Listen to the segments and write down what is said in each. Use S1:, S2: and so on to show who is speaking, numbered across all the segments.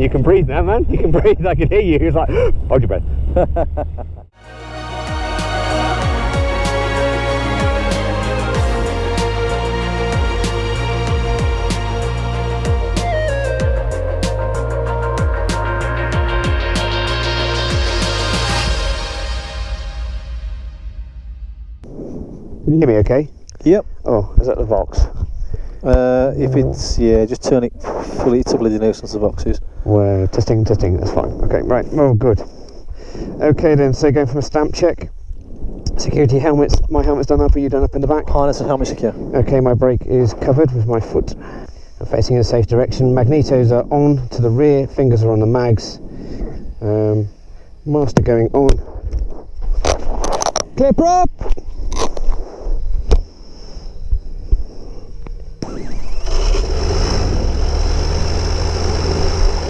S1: You can breathe now, man. You can breathe. I can hear you. It's like, hold your breath. Can you hear me okay?
S2: Yep.
S1: Oh, is that the Vox?
S2: If it's, yeah, just turn it fully, it's a bloody nuisance of Voxes.
S1: Well, testing, that's fine. Okay, right, oh good. Okay then, so going from a stamp check. Security helmets, my helmet's done up, are you done up in the back?
S2: Harness and helmet secure.
S1: Okay, my brake is covered with my foot. I'm facing in a safe direction. Magnetos are on to the rear, fingers are on the mags. Master going on. Clip up!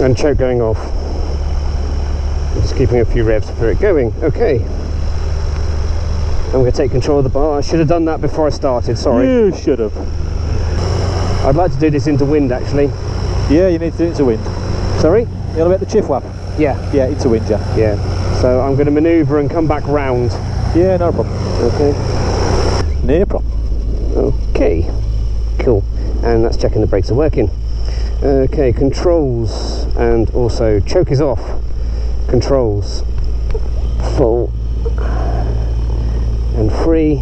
S1: And choke going off. I'm just keeping a few revs for it going. Okay. I'm going to take control of the bar. I should have done that before I started, sorry.
S2: You should have.
S1: I'd like to do this into wind actually.
S2: Yeah, you need to do it into wind.
S1: Sorry?
S2: You know about the chiff wap?
S1: Yeah.
S2: Yeah, into wind, yeah.
S1: Yeah. So I'm going to manoeuvre and come back round.
S2: Yeah, no problem.
S1: Okay.
S2: No problem.
S1: Okay. Cool. And that's checking the brakes are working. Okay, controls, and also choke is off. Controls. Full. And free.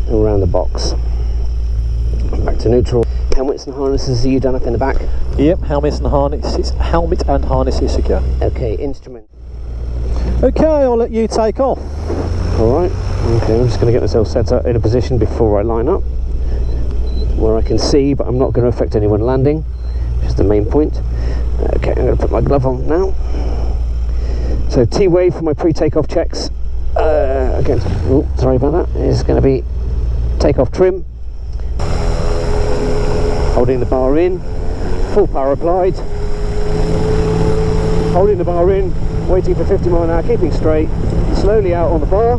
S1: And around the box. Back to neutral. Helmets and harnesses, are you done up in the back?
S2: Yep, helmet and harness is secure.
S1: Okay, instrument.
S2: Okay, I'll let you take off.
S1: Alright, okay, I'm just going to get myself set up in a position before I line up. Where I can see, but I'm not going to affect anyone landing, which is the main point. Okay, I'm going to put my glove on now. So T-wave for my pre-takeoff checks. Again, oh, sorry about that. It's going to be takeoff trim. Holding the bar in. Full power applied. Holding the bar in. Waiting for 50 mile an hour, keeping straight. Slowly out on the bar.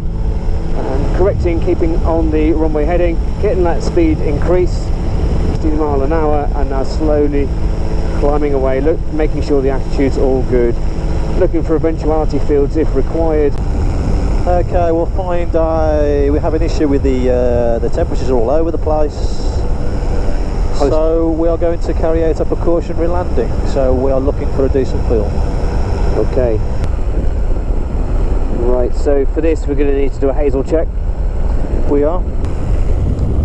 S1: And correcting, keeping on the runway heading, getting that speed increase, 15 mile an hour, and now slowly climbing away, making sure the attitude's all good, looking for eventuality fields if required.
S2: Okay, we'll find we have an issue with the temperatures are all over the place, so we are going to carry out a precautionary landing, so we are looking for a decent field.
S1: Okay. Right, so for this we're going to need to do a hazel check.
S2: We are.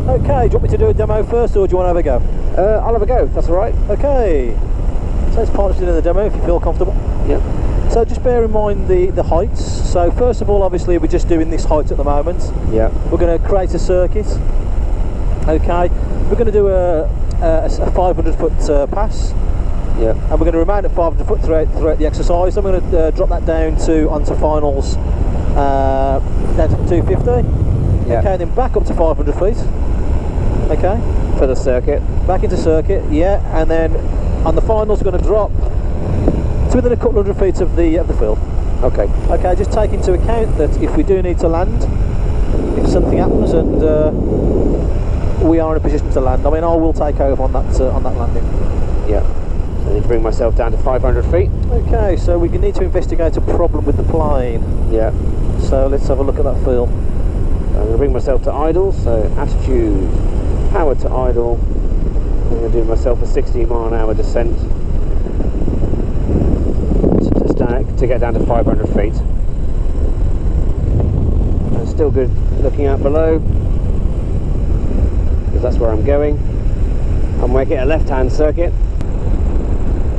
S2: Okay, do you want me to do a demo first or do you want to have a go?
S1: I'll have a go, that's alright.
S2: Okay, so let's partner in the demo if you feel comfortable.
S1: Yep.
S2: So just bear in mind the heights. So first of all, obviously we're just doing this height at the moment.
S1: Yeah.
S2: We're going to create a circuit. Okay, we're going to do a 500 foot pass.
S1: Yeah.
S2: And we're going to remain at 500 foot throughout the exercise. I'm going to drop that down onto finals, down to 250.
S1: Yeah.
S2: Okay, then back up to 500 feet. Okay.
S1: For the circuit.
S2: Back into circuit, yeah, and then on the finals we're going to drop to within a couple hundred feet of the field.
S1: Okay.
S2: Okay, just take into account that if we do need to land, if something happens and we are in a position to land, I mean, I will take over on that landing.
S1: Yeah. So I need to bring myself down to 500 feet.
S2: Okay, so we need to investigate a problem with the plane.
S1: Yeah.
S2: So let's have a look at that field.
S1: I'm going to bring myself to idle, so attitude, power to idle. I'm going to do myself a 60 mile an hour descent to get down to 500 feet. And still good looking out below, because that's where I'm going. I'm making a left-hand circuit.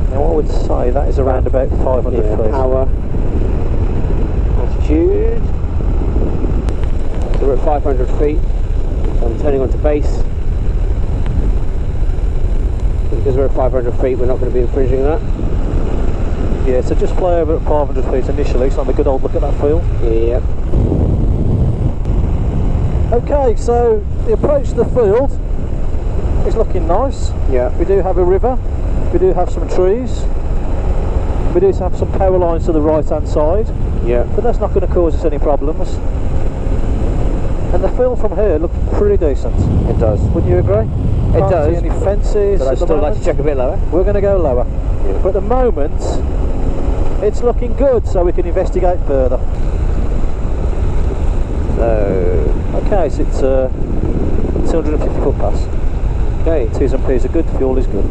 S2: Now I would say that is around about 500 feet.
S1: Power, attitude. So we're at 500 feet. So I'm turning onto base. Because we're at 500 feet, we're not going to be infringing that.
S2: Yeah, so just fly over at 500 feet initially, so have a good old look at that field.
S1: Yep.
S2: Okay, so the approach to the field is looking nice.
S1: Yeah.
S2: We do have a river, we do have some trees, we do have some power lines to the right hand side.
S1: Yeah.
S2: But that's not going to cause us any problems. And the field from here looks pretty decent.
S1: It does.
S2: Wouldn't you agree?
S1: It
S2: Can't
S1: does.
S2: see any fences.
S1: But I'd still like to check a bit lower.
S2: We're going to go lower. Yeah. But at the moment, it's looking good, so we can investigate further. Okay, so it's a 250 foot pass. Okay, T's and P's are good, fuel is good.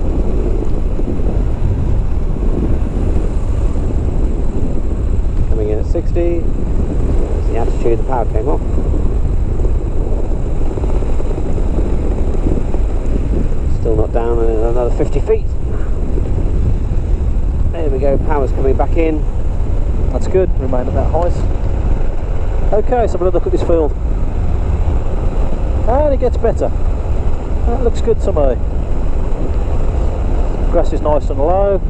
S1: Coming in at 60. There's the attitude, the power came off. Still not down, and another 50 feet. There we go, power's coming back in.
S2: That's good, remain at that height. Okay, so have a look at this field. And it gets better. That looks good to me. Grass is nice and low.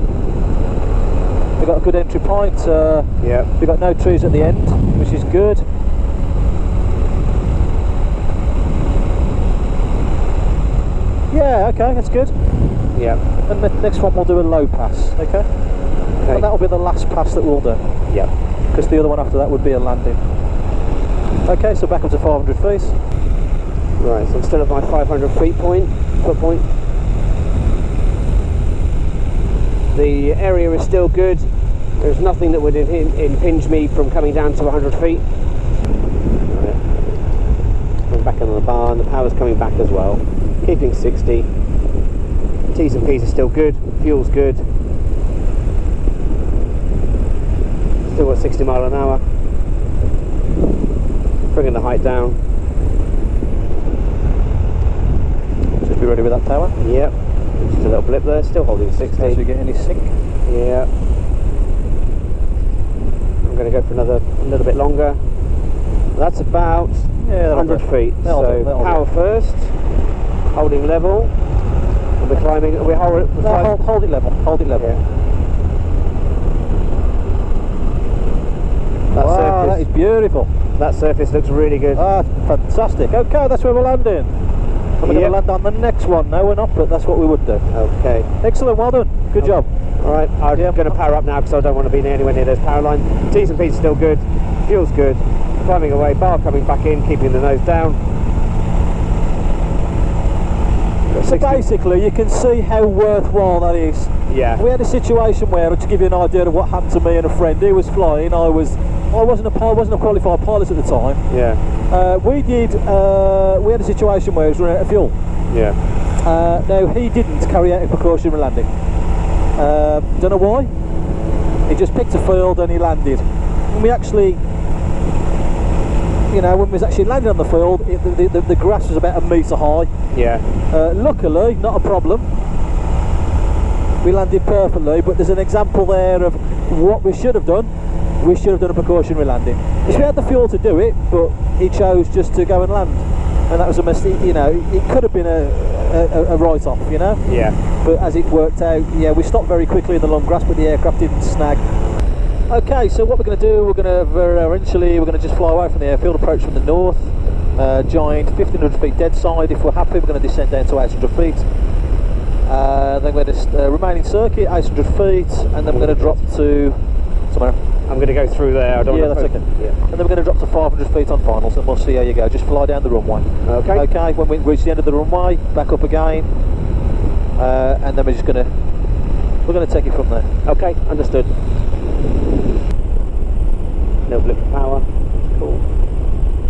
S2: We've got a good entry point.
S1: Yeah.
S2: We've got no trees at the end, which is good. Yeah, okay, that's good.
S1: Yeah.
S2: And the next one we'll do a low pass, okay? And that'll be the last pass that we'll do.
S1: Yeah.
S2: Because the other one after that would be a landing. Okay, so back up to 500 feet.
S1: Right, so I'm still at my 500 foot point. The area is still good. There's nothing that would impinge me from coming down to 100 feet. Right. I'm back on the barn, the power's coming back as well. Keeping 60. T's and P's are still good, fuel's good. Still got 60 mile an hour. Bringing the height down.
S2: Just be ready with that power.
S1: Yep. Just a little blip there, still holding 60.
S2: As we get any sink.
S1: Yeah. I'm going to go for a little bit longer. That's about 100 feet. So power first, holding level. And we're climbing. Hold
S2: it level. Hold it level.
S1: Yeah.
S2: Wow, that is beautiful.
S1: That surface looks really good.
S2: Ah, fantastic. Okay, that's where we're landing. And we're going to land on the next one. No, we're not, but that's what we would do.
S1: Okay.
S2: Excellent, well done. Good job.
S1: Alright, I'm going to power up now because I don't want to be anywhere near those power lines. T's and P's are still good. Fuel's good. Climbing away, bar coming back in, keeping the nose down.
S2: So basically, you can see how worthwhile that is.
S1: Yeah.
S2: We had a situation where, to give you an idea of what happened to me and a friend who was flying, I wasn't a qualified pilot at the time.
S1: Yeah.
S2: We had a situation where he was running out of fuel.
S1: Yeah.
S2: Now he didn't carry out a precautionary landing. Don't know why. He just picked a field and he landed. And we actually, when we was actually landing on the field, the grass was about 1 metre high.
S1: Yeah.
S2: Luckily, not a problem. We landed perfectly, but there's an example there of what we should have done. We should have done a precautionary landing. Because we had the fuel to do it, but he chose just to go and land. And that was a mistake, it could have been a write-off,
S1: Yeah.
S2: But as it worked out, we stopped very quickly in the long grass, but the aircraft didn't snag. Okay, so what we're going to do, we're going to just fly away from the airfield, approach from the north, join 1500 feet dead side. If we're happy, we're going to descend down to 800 feet. Then we're going to remain in circuit, 800 feet, and then we're going to drop to somewhere.
S1: I'm going to go through there.
S2: That's okay. Yeah. And then we're going to drop to 500 feet on finals, and we'll see how you go. Just fly down the runway.
S1: Okay.
S2: Okay. When we reach the end of the runway, back up again, and then we're going to take it from there.
S1: Okay, understood. No blip of power. Cool.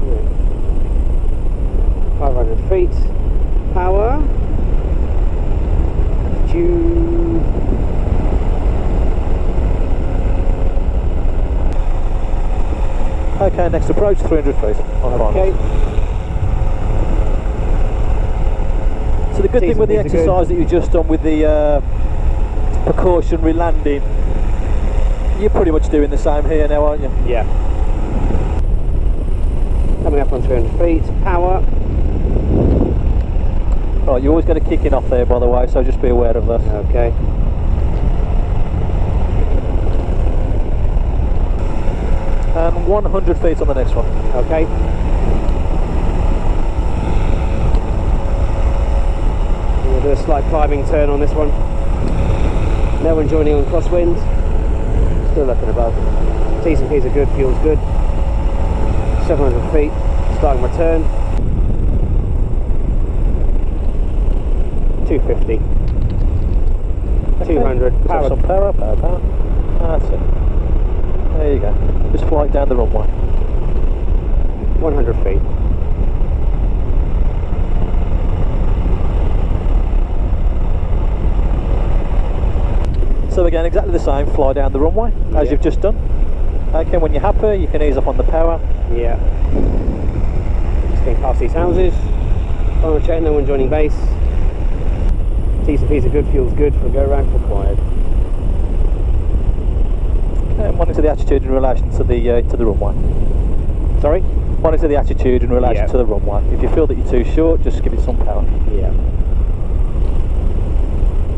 S1: Yeah. 500 feet. Power. Due.
S2: Okay, next approach, 300 feet.
S1: Okay.
S2: So the good thing with the exercise that you've just done with the precautionary landing, you're pretty much doing the same here now, aren't you?
S1: Yeah. Coming up on 300 feet, power.
S2: Right, you always get a kicking off there, by the way, so just be aware of that.
S1: Okay.
S2: And 100 feet on the next one.
S1: Okay. We'll do a slight climbing turn on this one. Now we're joining on crosswinds. Still looking above. T's and P's are good, fuel's good. 700 feet, starting my turn. 250. 200.
S2: Power. Some power. That's it. There you go. Just fly it down the runway.
S1: 100 feet.
S2: So again, exactly the same, fly down the runway as you've just done. Okay, when you're happy, you can ease up on the power.
S1: Yeah. Just going past these houses. Final check, no one joining base. T&Ps are good, fuel's good for a go round if required.
S2: Okay, monitor the attitude in relation to the runway.
S1: Sorry?
S2: Monitor the attitude in relation to the runway. If you feel that you're too short, just give it some power.
S1: Yeah.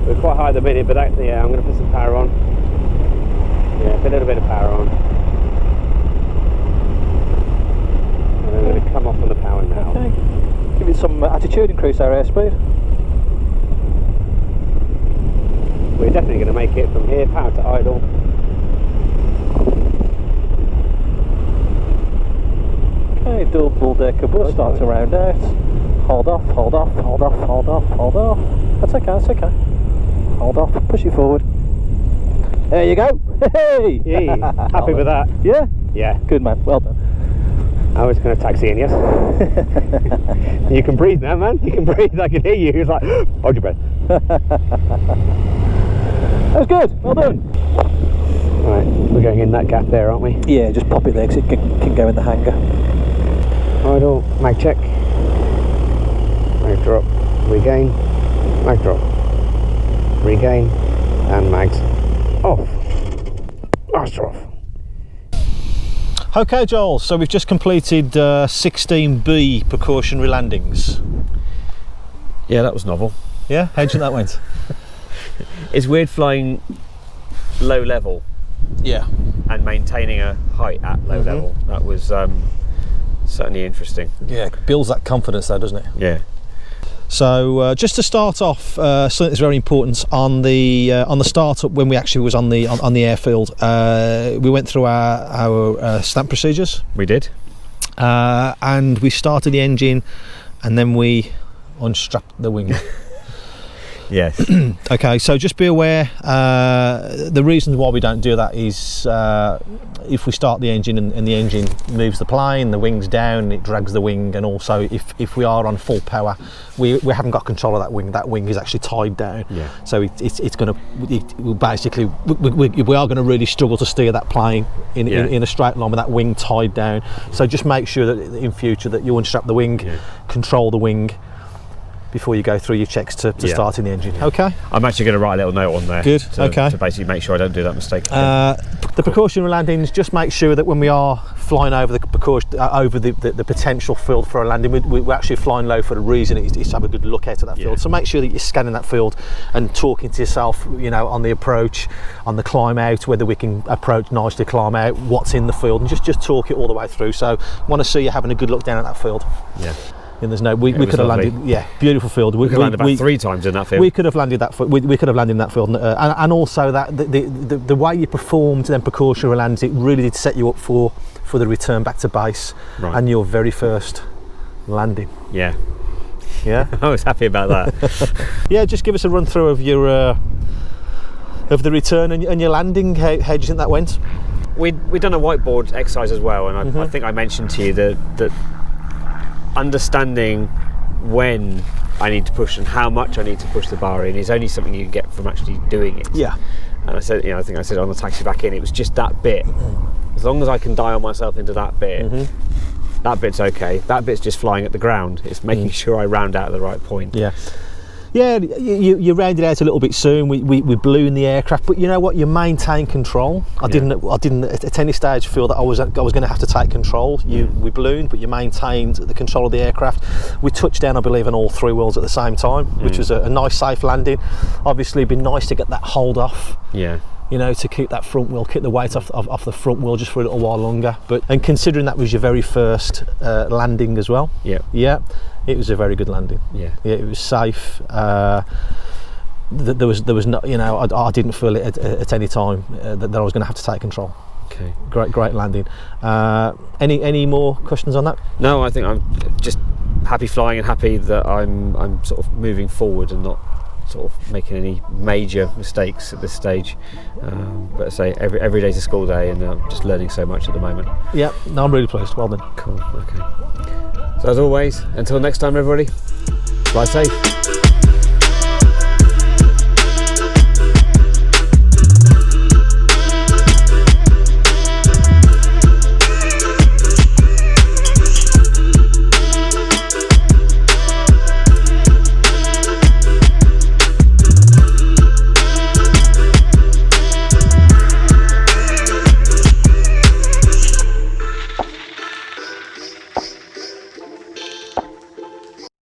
S1: We're quite high at the minute, but I'm going to put some power on. Yeah, put a little bit of power on. And I'm going to come off on the power now.
S2: Okay. Give it some attitude, increase our airspeed.
S1: We're definitely going to make it from here, power to idle.
S2: Okay, double decker bus, start to round out. Hold off, hold off, hold off, hold off, hold off. That's okay, that's okay. Hold off, push it forward. There you go. Hey!
S1: Yay. Happy with that?
S2: Yeah?
S1: Yeah.
S2: Good man, well done.
S1: I was going to taxi in, yes. You can breathe now, man. You can breathe. I can hear you. It's like, hold your breath.
S2: That was good, well done.
S1: Right, we're going in that gap there, aren't we?
S2: Yeah, just pop it there because it can go in the hangar.
S1: Idle, mag check. Mag drop, regain, mag drop, regain, and mags off. Master off.
S3: Okay, Joel, so we've just completed 16B precautionary landings.
S4: Yeah, that was novel.
S3: Yeah, how do you think that went?
S4: It's weird flying low level
S3: Yeah.
S4: and maintaining a height at low level. That was certainly interesting.
S3: Yeah, it builds that confidence though, doesn't it?
S4: Yeah.
S3: So just to start off, something that's very important on the startup when we actually was on the airfield, we went through our stamp procedures.
S4: We did.
S3: And we started the engine, and then we unstrapped the wing.
S4: Yes.
S3: Okay, so just be aware, the reasons why we don't do that is if we start the engine and the engine moves the plane, the wing's down, it drags the wing, and also if we are on full power, we haven't got control of that wing is actually tied down. Yeah. So it's going to, basically, we are going to really struggle to steer that plane in a straight line with that wing tied down. So just make sure that in future that you unstrap the wing, control the wing, before you go through your checks to starting the engine. Okay.
S4: I'm actually going to write a little note on there.
S3: Good. Okay.
S4: To basically make sure I don't do that mistake.
S3: The precautionary landings, just make sure that when we are flying over the potential field for a landing, we're actually flying low for a reason. It's to have a good look out at that field. So make sure that you're scanning that field and talking to yourself, on the approach, on the climb out, whether we can approach nicely, climb out, what's in the field, and just talk it all the way through. So want to see you having a good look down at that field. Yeah. And there's no, we could have landed, beautiful field. We could have landed
S4: about 3 times in that field.
S3: We could have landed that. We could have landed in that field, and also that the way you performed them precautionary landings, it really did set you up for the return back to base and your very first landing.
S4: Yeah.
S3: Yeah.
S4: I was happy about that.
S3: Yeah, just give us a run through of your of the return and your landing. How do you think that went?
S4: We'd done a whiteboard exercise as well, and I think I mentioned to you that understanding when I need to push and how much I need to push the bar in is only something you get from actually doing it. Yeah. And I said, I think I said on the taxi back in, it was just that bit. As long as I can dial myself into that bit, that bit's okay. That bit's just flying at the ground. It's making sure I round out at the right point.
S3: Yeah. Yeah, you rounded out a little bit soon. We blew in the aircraft, but you know what? You maintain control. I didn't at any stage feel that I was going to have to take control. We ballooned, but you maintained the control of the aircraft. We touched down, I believe, on all 3 wheels at the same time, which was a nice, safe landing. Obviously, it'd been nice to get that hold off. Yeah. To keep that front wheel, keep the weight off the front wheel just for a little while longer. And considering that was your very first landing as well. Yeah. Yeah. It was a very good landing. Yeah, it was safe. There was no, I didn't feel it at any time that I was going to have to take control. Okay, great landing. Any more questions on that?
S4: No, I think I'm just happy flying and happy that I'm sort of moving forward and not sort of making any major mistakes at this stage. But I say every day's a school day, and I'm just learning so much at the moment.
S3: Yeah, no, I'm really pleased. Well done.
S4: Cool. Okay. So as always, until next time, everybody, fly safe.